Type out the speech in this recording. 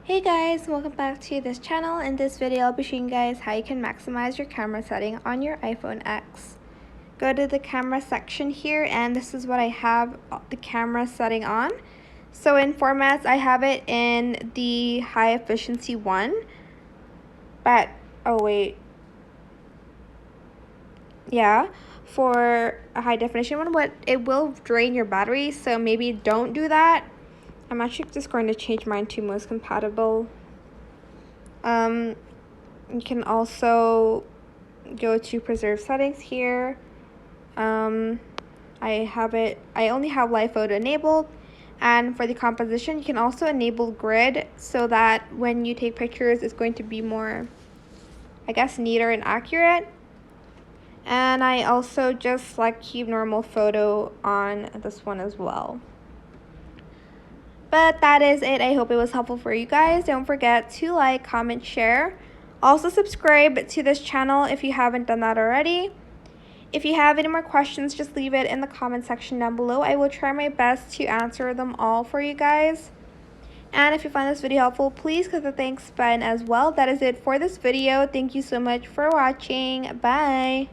Hey guys, welcome back to this channel. In this video, I'll be showing you guys how you can maximize your camera setting on your iPhone X. Go to the camera section here, and this is what I have the camera setting on. So in formats, I have it in the high efficiency one, but for a high definition one, but it will drain your battery, so maybe don't do that. I'm actually just going to change mine to most compatible. You can also go to preserve settings here. I only have live photo enabled, and for the composition you can also enable grid so that when you take pictures it's going to be more, I guess, neater and accurate. And I also just select keep normal photo on this one as well. But that is it. I hope it was helpful for you guys. Don't forget to like, comment, share. Also subscribe to this channel if you haven't done that already. If you have any more questions, just leave it in the comment section down below. I will try my best to answer them all for you guys. And if you find this video helpful, please click the thanks button as well. That is it for this video. Thank you so much for watching. Bye.